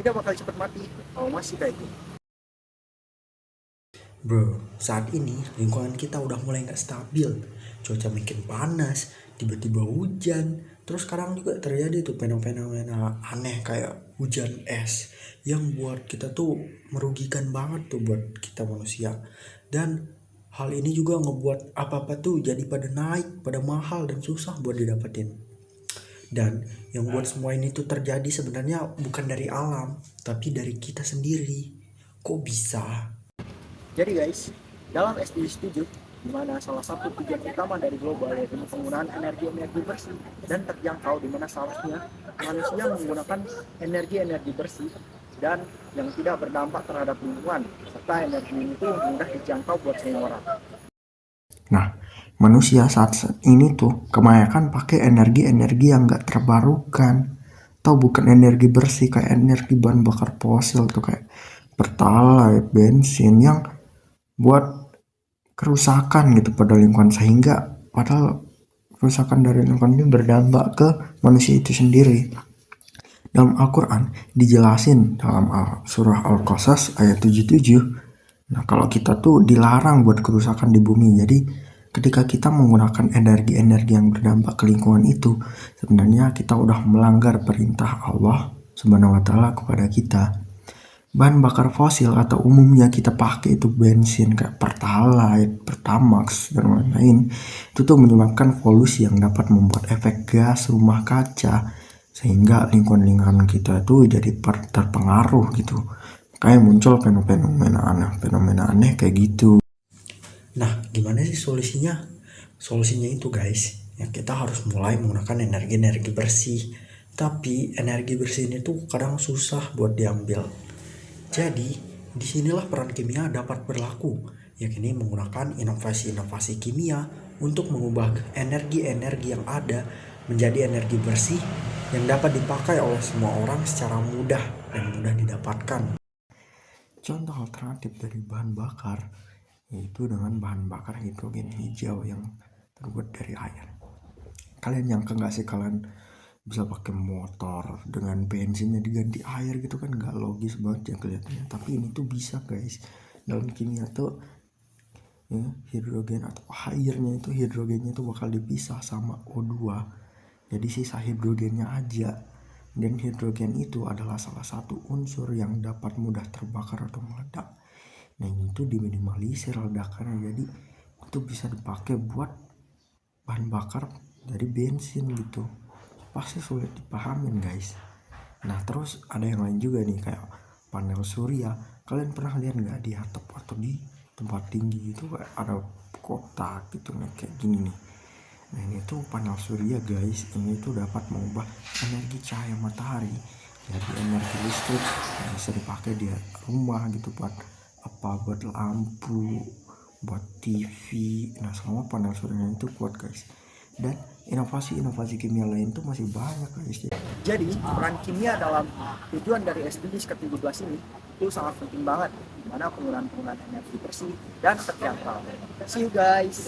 tidak bakal cepat mati kalau masih kayak gitu. Bro, saat ini lingkungan kita udah mulai nggak stabil. Cuaca makin panas, tiba-tiba hujan. Terus sekarang juga terjadi tuh fenomena aneh kayak hujan es yang buat kita tuh merugikan banget tuh buat kita manusia. Dan hal ini juga ngebuat apa-apa tuh jadi pada naik, pada mahal dan susah buat didapetin. Dan yang buat semua ini tuh terjadi sebenarnya bukan dari alam, tapi dari kita sendiri. Kok bisa? Jadi guys, dalam SDGs 7, di mana salah satu tujuan utama dari global yaitu penggunaan energi-energi bersih dan terjangkau, di mana seharusnya manusia menggunakan energi-energi bersih dan yang tidak berdampak terhadap lingkungan, serta energi itu mudah dijangkau buat semua orang. Nah, manusia saat ini tuh kebanyakan pakai energi-energi yang gak terbarukan, atau bukan energi bersih kayak energi bahan bakar fosil tuh kayak pertalite, bensin yang buat kerusakan gitu pada lingkungan, sehingga padahal kerusakan dari lingkungan ini berdampak ke manusia itu sendiri. Dalam Al-Quran dijelasin dalam surah Al-Qasas ayat 77. Nah, kalau kita tuh dilarang buat kerusakan di bumi. Jadi ketika kita menggunakan energi-energi yang berdampak ke lingkungan itu, sebenarnya kita udah melanggar perintah Allah Subhanahu wa taala kepada kita. Bahan bakar fosil atau umumnya kita pakai itu bensin kayak Pertalite, Pertamax dan lain-lain. Itu tuh menyebabkan polusi yang dapat membuat efek gas rumah kaca, sehingga lingkungan kita tuh jadi terpengaruh gitu. Kayak muncul fenomena aneh kayak gitu. Nah, gimana sih solusinya? Solusinya itu guys, ya kita harus mulai menggunakan energi-energi bersih. Tapi energi bersih ini tuh kadang susah buat diambil. Jadi, disinilah peran kimia dapat berlaku, yakni menggunakan inovasi-inovasi kimia untuk mengubah energi-energi yang ada menjadi energi bersih yang dapat dipakai oleh semua orang secara mudah dan mudah didapatkan. Contoh alternatif dari bahan bakar yaitu dengan bahan bakar hidrogen hijau yang terbuat dari air. Kalian nyangka gak sih kalian bisa pakai motor dengan bensinnya diganti air gitu kan? Gak logis banget ya kelihatannya, tapi ini tuh bisa guys. Dalam kimia tuh ya, hidrogen atau airnya itu hidrogennya itu bakal dipisah sama O2, jadi sisa hidrogennya aja. Dan hidrogen itu adalah salah satu unsur yang dapat mudah terbakar atau meledak. Nah, ini tuh diminimalisir ledakannya, jadi itu bisa dipakai buat bahan bakar dari bensin gitu. Pasti sulit dipahamin guys. Nah, terus ada yang lain juga nih kayak panel surya. Kalian pernah lihat nggak di atap atau di tempat tinggi itu ada kotak gitu nih kayak gini nih. Nah, ini tuh panel surya guys. Ini tuh dapat mengubah energi cahaya matahari jadi energi listrik yang bisa dipakai di rumah gitu, buat buat lampu, buat TV. Nah, semua panel surya itu kuat guys. Dan inovasi-inovasi kimia lain tuh masih banyak guys. Jadi peran kimia dalam tujuan dari SDGs ke-17 ini itu sangat penting banget, di mana penggunaan energi bersih dan terjangkau. See you guys.